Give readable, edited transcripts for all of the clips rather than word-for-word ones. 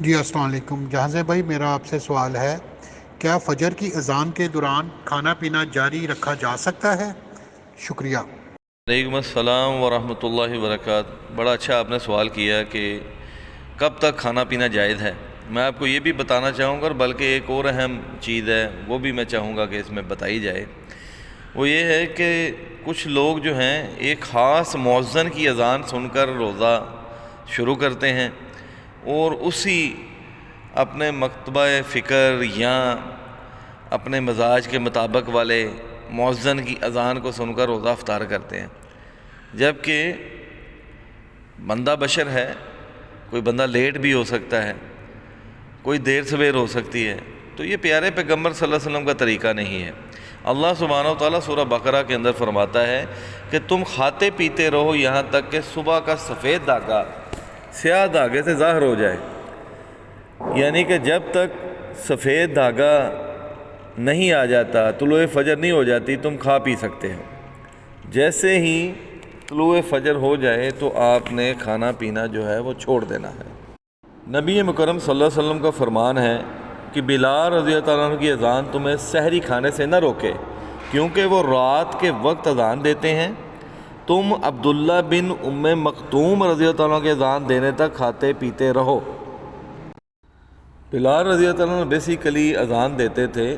جی السلام علیکم جہاز بھائی، میرا آپ سے سوال ہے، کیا فجر کی اذان کے دوران کھانا پینا جاری رکھا جا سکتا ہے؟ شکریہ۔ وعلیکم السلام ورحمۃ اللہ وبرکاتہ۔ بڑا اچھا آپ نے سوال کیا کہ کب تک کھانا پینا جائز ہے۔ میں آپ کو یہ بھی بتانا چاہوں گا، اور بلکہ ایک اور اہم چیز ہے وہ بھی میں چاہوں گا کہ اس میں بتائی جائے۔ وہ یہ ہے کہ کچھ لوگ جو ہیں ایک خاص مؤذن کی اذان سن کر روزہ شروع کرتے ہیں، اور اسی اپنے مکتبہ فکر یا اپنے مزاج کے مطابق والے مؤذن کی اذان کو سن کر روزہ افطار کرتے ہیں، جبکہ بندہ بشر ہے، کوئی بندہ لیٹ بھی ہو سکتا ہے، کوئی دیر سویر ہو سکتی ہے۔ تو یہ پیارے پیغمبر صلی اللہ علیہ وسلم کا طریقہ نہیں ہے۔ اللہ سبحانہ و تعالیٰ سورہ بقرہ کے اندر فرماتا ہے کہ تم کھاتے پیتے رہو یہاں تک کہ صبح کا سفید دھاگا سیاہ دھاگے سے ظاہر ہو جائے، یعنی کہ جب تک سفید دھاگا نہیں آ جاتا، طلوع فجر نہیں ہو جاتی، تم کھا پی سکتے ہو۔ جیسے ہی طلوع فجر ہو جائے تو آپ نے کھانا پینا جو ہے وہ چھوڑ دینا ہے۔ نبی مکرم صلی اللہ علیہ وسلم کا فرمان ہے کہ بلال رضی اللہ عنہ کی اذان تمہیں سحری کھانے سے نہ روکے، کیونکہ وہ رات کے وقت اذان دیتے ہیں۔ تم عبداللہ بن ام مکتوم رضی اللہ عنہ کے اذان دینے تک کھاتے پیتے رہو۔ بلال رضی اللہ عنہ بیسیکلی اذان دیتے تھے،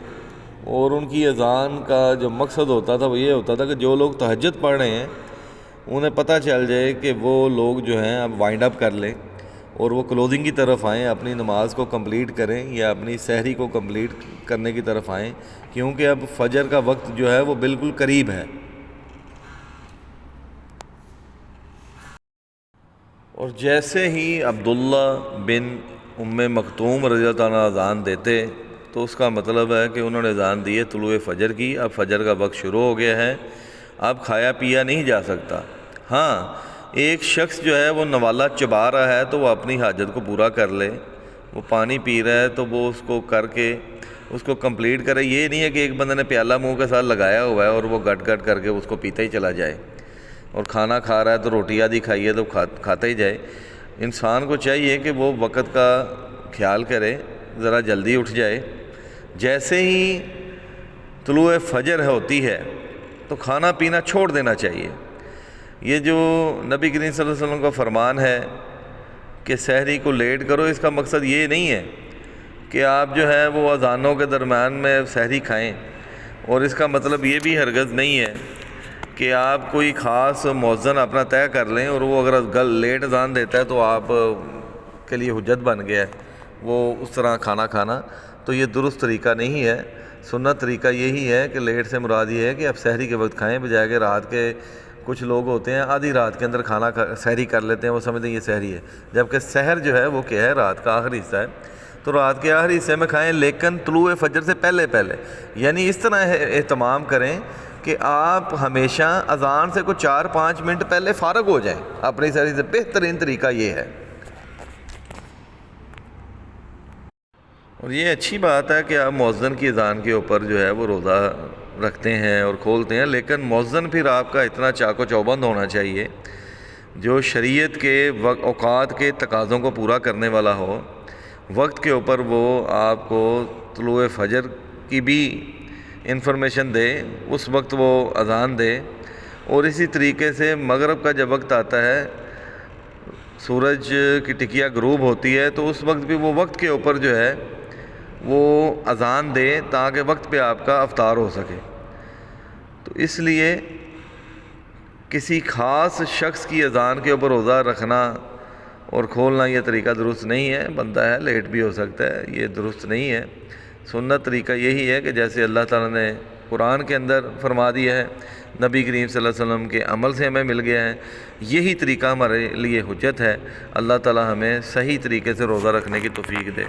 اور ان کی اذان کا جو مقصد ہوتا تھا وہ یہ ہوتا تھا کہ جو لوگ تہجد پڑھ رہے ہیں انہیں پتہ چل جائے کہ وہ لوگ جو ہیں اب وائنڈ اپ کر لیں، اور وہ کلوزنگ کی طرف آئیں، اپنی نماز کو کمپلیٹ کریں یا اپنی سحری کو کمپلیٹ کرنے کی طرف آئیں، کیونکہ اب فجر کا وقت جو ہے وہ بالکل قریب ہے۔ اور جیسے ہی عبداللہ بن ام مکتوم رضی اللہ عنہ اذان دیتے تو اس کا مطلب ہے کہ انہوں نے اذان دی ہے طلوع فجر کی، اب فجر کا وقت شروع ہو گیا ہے، اب کھایا پیا نہیں جا سکتا۔ ہاں، ایک شخص جو ہے وہ نوالا چبا رہا ہے تو وہ اپنی حاجت کو پورا کر لے، وہ پانی پی رہا ہے تو وہ اس کو کر کے اس کو کمپلیٹ کرے۔ یہ نہیں ہے کہ ایک بندے نے پیالہ منہ کے ساتھ لگایا ہوا ہے اور وہ گٹ گٹ کر کے اس کو پیتا ہی چلا جائے، اور کھانا کھا رہا ہے تو روٹی آدھی کھائیے تو کھاتا ہی جائے۔ انسان کو چاہیے کہ وہ وقت کا خیال کرے، ذرا جلدی اٹھ جائے۔ جیسے ہی طلوع فجر ہوتی ہے تو کھانا پینا چھوڑ دینا چاہیے۔ یہ جو نبی کریم صلی اللہ علیہ وسلم کا فرمان ہے کہ سحری کو لیٹ کرو، اس کا مقصد یہ نہیں ہے کہ آپ جو ہے وہ اذانوں کے درمیان میں سحری کھائیں، اور اس کا مطلب یہ بھی ہرگز نہیں ہے کہ آپ کوئی خاص مؤذن اپنا طے کر لیں اور وہ اگر لیٹ اذان دیتا ہے تو آپ کے لیے حجت بن گیا ہے وہ اس طرح کھانا کھانا۔ تو یہ درست طریقہ نہیں ہے۔ سنت طریقہ یہی ہے کہ لیٹ سے مراد یہ ہے کہ آپ سحری کے وقت کھائیں، بجائے کہ رات کے کچھ لوگ ہوتے ہیں آدھی رات کے اندر کھانا سحری کر لیتے ہیں، وہ سمجھتے ہیں یہ سحری ہے، جبکہ سحر جو ہے وہ کیا ہے؟ رات کا آخری حصہ ہے۔ تو رات کے آخری حصے میں کھائیں، لیکن طلوع فجر سے پہلے یعنی اس طرح اہتمام کریں کہ آپ ہمیشہ اذان سے کوئی 4-5 منٹ پہلے فارغ ہو جائیں اپنی سحری سے۔ بہترین طریقہ یہ ہے۔ اور یہ اچھی بات ہے کہ آپ مؤذن کی اذان کے اوپر جو ہے وہ روزہ رکھتے ہیں اور کھولتے ہیں، لیکن مؤذن پھر آپ کا اتنا چاق و چوبند ہونا چاہیے جو شریعت کے اوقات کے تقاضوں کو پورا کرنے والا ہو، وقت کے اوپر وہ آپ کو طلوع فجر کی بھی انفارمیشن دے، اس وقت وہ اذان دے، اور اسی طریقے سے مغرب کا جب وقت آتا ہے، سورج کی ٹکیا غروب ہوتی ہے، تو اس وقت بھی وہ وقت کے اوپر جو ہے وہ اذان دے تاکہ وقت پہ آپ کا افطار ہو سکے۔ تو اس لیے کسی خاص شخص کی اذان کے اوپر روزہ رکھنا اور کھولنا یہ طریقہ درست نہیں ہے۔ بندہ ہے، لیٹ بھی ہو سکتا ہے، یہ درست نہیں ہے۔ سنت طریقہ یہی ہے کہ جیسے اللہ تعالیٰ نے قرآن کے اندر فرما دیا ہے، نبی کریم صلی اللہ علیہ وسلم کے عمل سے ہمیں مل گیا ہے، یہی طریقہ ہمارے لیے حجت ہے۔ اللہ تعالیٰ ہمیں صحیح طریقے سے روزہ رکھنے کی توفیق دے۔